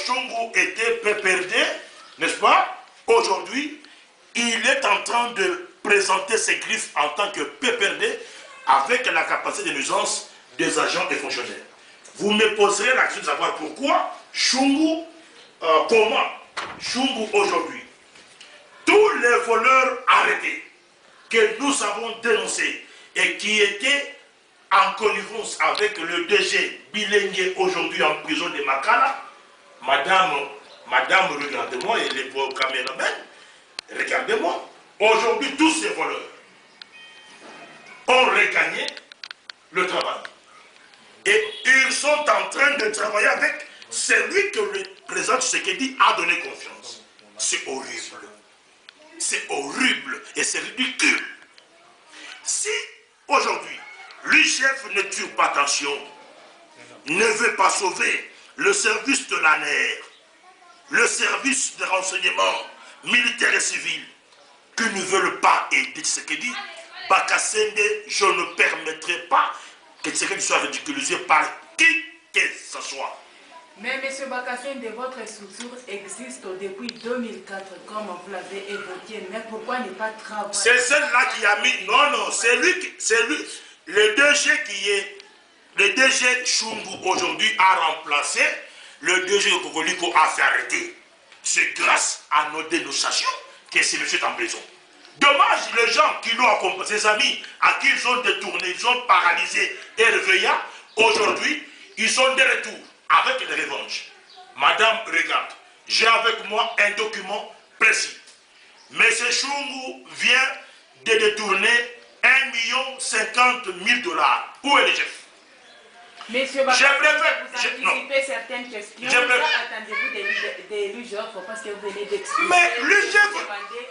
Shungu était PPRD, n'est-ce pas? Aujourd'hui, il est en train de présenter ses griffes en tant que PPRD avec la capacité de nuisance des agents et fonctionnaires. Vous me poserez la question de savoir pourquoi Shungu, comment Shungu aujourd'hui, tous les voleurs arrêtés que nous avons dénoncés et qui étaient en connivence avec le DG Bilengue aujourd'hui en prison de Makala, madame, regardez-moi, et les caméramans, regardez-moi, aujourd'hui tous ces voleurs ont regagné le travail. Et ils sont en train de travailler avec celui que le président Tshisekedi a donné confiance. C'est horrible. C'est horrible et c'est ridicule. Si aujourd'hui, l'UIGF ne tue pas attention, ne veut pas sauver le service de la NER, le service de renseignement militaire et civil, qui ne veulent pas aider Tshisekedi, Bakasende, je ne permettrai pas que Tshisekedi soit ridiculisé par qui que ce soit. Mais M. Bakasende, votre structure existe depuis 2004, comme vous l'avez évoqué. Mais pourquoi ne pas travailler? C'est celle-là qui a mis... Non, c'est lui, le DG qui est... Le DG Shungu aujourd'hui a remplacé le DG Kokoliko a fait arrêter. C'est grâce à nos dénonciations que ce monsieur est en prison. Dommage, les gens qui l'ont accompagné, ses amis, à qui ils ont détourné, ils ont paralysé et réveillé, aujourd'hui, ils sont de retour avec les revanches. Madame, regarde, j'ai avec moi un document précis. Monsieur Shungu vient de détourner 1,50 million $. Où est le chef? Monsieur Bakasende, vous anticipez certaines questions. Attendez-vous des l'UIGF parce que vous venez d'expliquer. Mais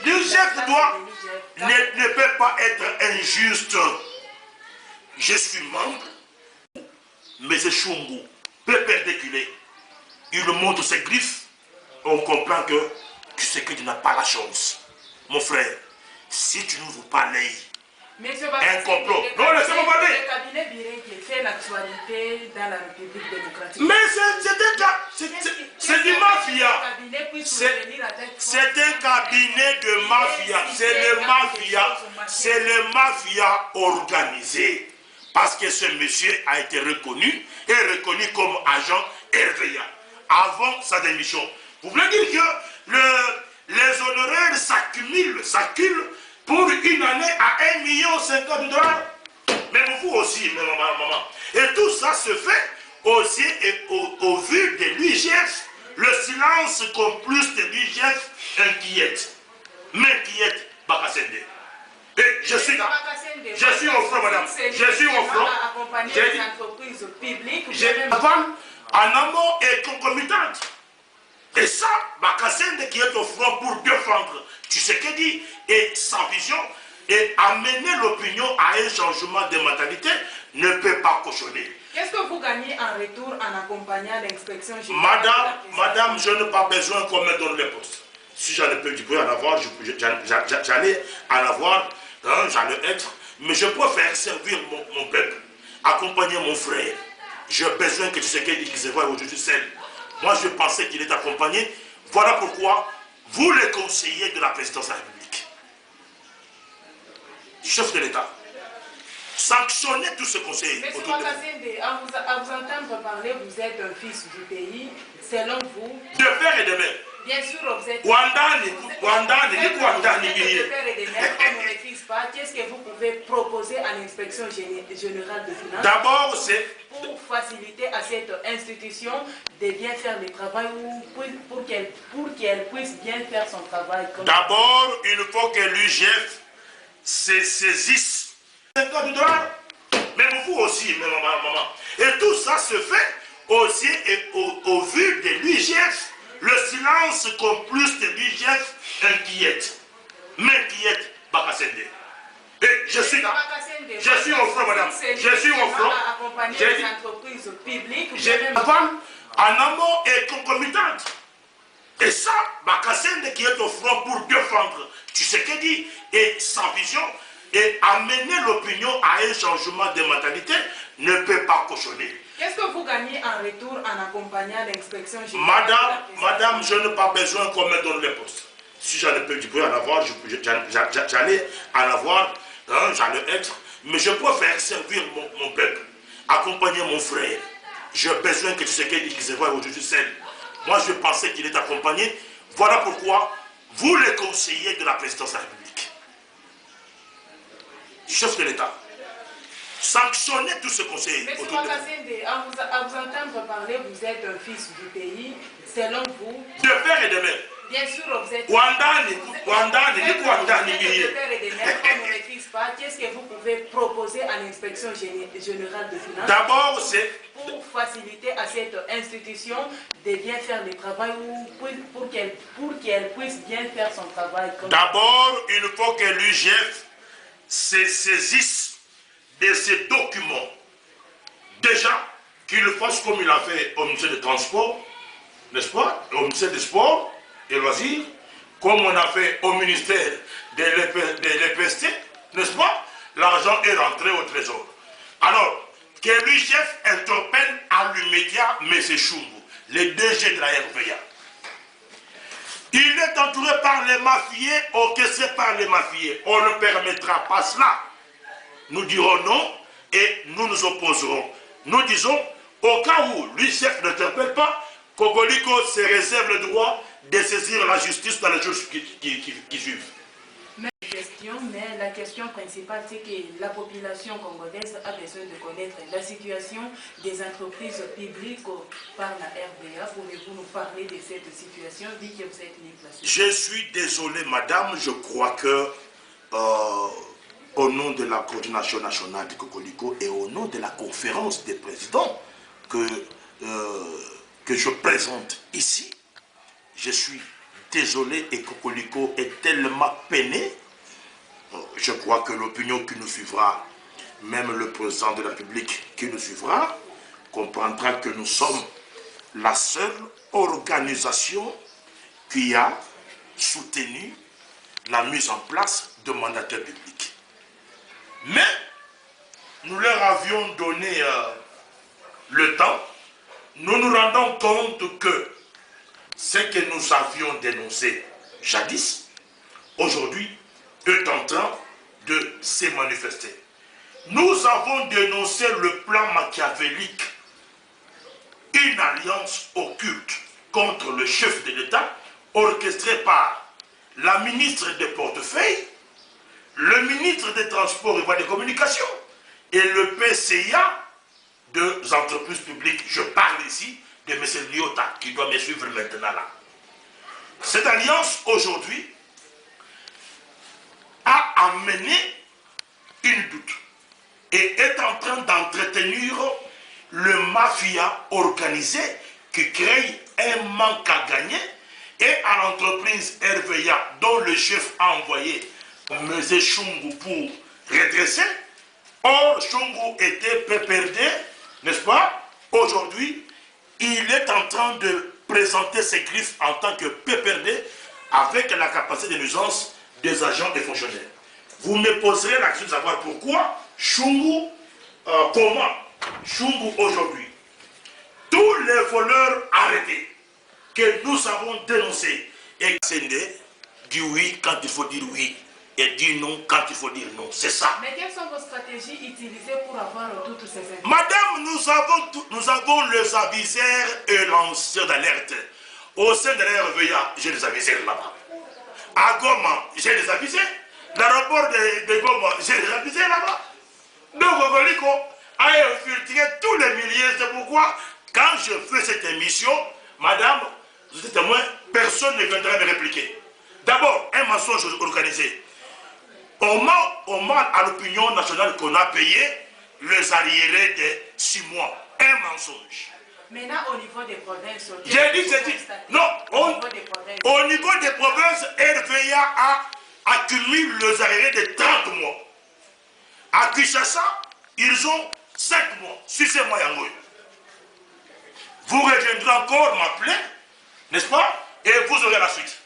l'UIGF ne peut pas être injuste. Je suis membre. Mais ce Shungu peut perpétuer. Il montre ses griffes. On comprend que c'est que tu n'as pas la chance. Mon frère, si tu n'ouvres pas l'œil, un complot. Non, laissez-moi parler. Le cabinet Birengue fait l'actualité dans la République démocratique. Mais c'est du mafia. C'est un cabinet de mafia. C'est le mafia organisé. Parce que ce monsieur a été reconnu comme agent RVA avant sa démission. Vous voulez dire que les honoraires s'accumulent pour une année à 1,50 million $. Même vous aussi, maman. Et tout ça se fait aussi au vu de l'UIGF. Le silence complice de l'UIGF m'inquiète, Bakasende. Et je suis là. Je suis au front, madame. Je suis au front. Accompagner les entreprises publiques. En amont et concomitante. Et ça, Bakasende qui est au front pour défendre Tshisekedi et sa vision et amener l'opinion à un changement de mentalité ne peut pas cautionner. Qu'est-ce que vous gagnez en retour en accompagnant l'inspection générale? Madame, je n'ai pas besoin qu'on me donne les postes. Si j'en ai en avoir, j'allais en avoir, j'allais être, mais je préfère servir mon peuple, accompagner mon frère. J'ai besoin que Tshisekedi qui se voit aujourd'hui seul. Moi, je pensais qu'il est accompagné. Voilà pourquoi vous, les conseillers de la présidence de la République, chef de l'État, sanctionnez tous ces conseillers. Monsieur Bakasende, à vous entendre parler, vous êtes un fils du pays. Selon vous, de père et de mère. Bien sûr, vous êtes... Wandani, qu'est-ce que vous pouvez proposer à l'inspection générale de finances? D'abord, c'est... Pour faciliter à cette institution de bien faire le travail ou pour qu'elle puisse bien faire son travail. D'abord, il faut que l'UIGF se saisisse. $50. Même vous aussi, maman. Et tout ça se fait aussi au vu de l'UIGF. Le silence complice de l'UIGF m'inquiète, Bakasende. Et je suis là. Je suis au front, madame. Je suis au front. Accompagner les entreprises publiques. En amont et concomitante. Et ça, Bakasende qui est au front pour défendre Tshisekedi et sa vision et amener l'opinion à un changement de mentalité ne peut pas cautionner. Qu'est-ce que vous gagnez en retour en accompagnant l'inspection générale? Madame, je n'ai pas besoin qu'on me donne les postes. Si j'allais en avoir, j'allais en avoir, hein, j'allais être. Mais je préfère servir mon peuple, accompagner mon frère. J'ai besoin que tu sais qu'il se voit aujourd'hui seul. Moi, je pensais qu'il est accompagné. Voilà pourquoi vous, les conseillers de la présidence de la République, chef de l'État, sanctionnez tous ces conseillers. Monsieur Makasende, à vous entendre parler, vous êtes un fils du pays. Selon vous, de père et de mère. Bien sûr, vous êtes... Wandani, de père et de mère, on ne maîtrise pas. Qu'est-ce que vous pouvez proposer à l'inspection générale de finances? D'abord, c'est... Pour faciliter à cette institution de bien faire le travail ou pour qu'elle puisse bien faire son travail. D'abord, il faut que l'UGF se saisisse de ces documents. Déjà, qu'il fasse comme il a fait au ministère des Transports, n'est-ce pas? Au ministère des Sports et Loisirs, comme on a fait au ministère de l'EPST, n'est-ce pas? L'argent est rentré au trésor. Alors, que l'UGF interpelle à l'immédiat M. Chumbu, le DG de la RVA. Il est entouré par les mafieux, orchestré par les mafieux. On ne permettra pas cela. Nous dirons non et nous nous opposerons. Nous disons, au cas où l'UGF n'interpelle pas, Kokoliko se réserve le droit de saisir la justice dans les jours qui suivent. Mais la question principale, c'est que la population congolaise a besoin de connaître la situation des entreprises publiques par la RVA. Pouvez-vous nous parler de cette situation, vu que vous êtes libre? Je suis désolé, madame, je crois que au nom de la coordination nationale de Kokoliko et au nom de la conférence des présidents que je présente ici, je suis désolé et Kokoliko est tellement peiné. Je crois que l'opinion qui nous suivra, même le président de la République qui nous suivra, comprendra que nous sommes la seule organisation qui a soutenu la mise en place de mandataires publics. Mais nous leur avions donné le temps. Nous nous rendons compte que ce que nous avions dénoncé jadis, aujourd'hui, est en train de se manifester. Nous avons dénoncé le plan machiavélique, une alliance occulte contre le chef de l'État, orchestrée par la ministre des Portefeuilles, le ministre des Transports et Voies de Communication et le PCA des entreprises publiques. Je parle ici de M. Lyota qui doit me suivre maintenant là. Cette alliance aujourd'hui a amené une doute et est en train d'entretenir le mafia organisé qui crée un manque à gagner et à l'entreprise RVA dont le chef a envoyé M. Chumbu pour redresser. Or, Chumbu était PPRD, n'est-ce pas? Aujourd'hui, il est en train de présenter ses griffes en tant que PPRD avec la capacité de nuisance des agents et fonctionnaires. Vous me poserez la question de savoir pourquoi Chumbu, comment Chumbu aujourd'hui, tous les voleurs arrêtés que nous avons dénoncés, et Sende dit oui quand il faut dire oui et dit non quand il faut dire non. C'est ça. Mais quelles sont vos stratégies utilisées pour avoir toutes ces informations? Madame, nous avons les aviseurs et lanceurs d'alerte. Au sein de la RVA, j'ai des aviseurs là-bas. À Goma, j'ai des aviseurs. L'aéroport de Goma, j'ai des aviseurs là-bas. Donc, Kokoliko a infiltré tous les milliers. C'est pourquoi, quand je fais cette émission, madame, vous êtes témoin, personne ne viendra me répliquer. D'abord, un mensonge organisé. On ment à l'opinion nationale qu'on a payé les arriérés de 6 mois. Un mensonge. Maintenant, au niveau des provinces... J'ai dit. Non, au niveau des provinces, RVA a accumulé les arriérés de 30 mois. À Kinshasa, ils ont 5 mois. Si c'est moi, vous reviendrez encore m'appeler, n'est-ce pas? Et vous aurez la suite.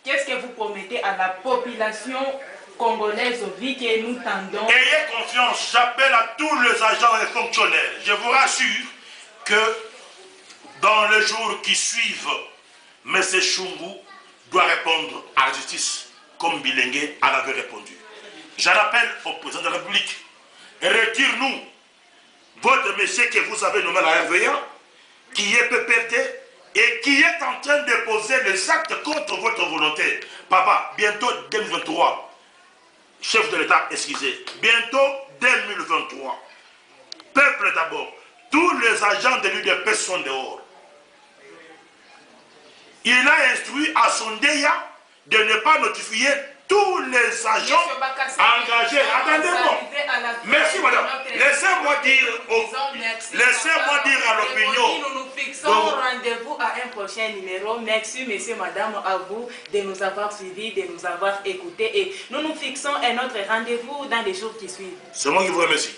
Qu'est-ce que vous promettez à la population congolaise, vu que nous tendons... Ayez confiance, j'appelle à tous les agents et fonctionnaires. Je vous rassure, que dans les jours qui suivent, M. Chungu doit répondre à la justice comme Bilengue en avait répondu. J'en appelle au président de la République. Retire-nous votre monsieur que vous avez nommé la RVA, qui est PPRD et qui est en train de poser les actes contre votre volonté. Papa, bientôt 2023, chef de l'État, excusez, bientôt 2023, peuple d'abord, tous les agents de l'UDP sont dehors. Il a instruit à son DEA de ne pas notifier tous les agents engagés. Attendez-moi. Merci madame. Laissez-moi dire à l'opinion. Nous nous fixons rendez-vous à un prochain numéro. Merci monsieur, madame, à vous de nous avoir suivis, de nous avoir écoutés. Et nous nous fixons un autre rendez-vous dans les jours qui suivent. C'est moi qui vous remercie.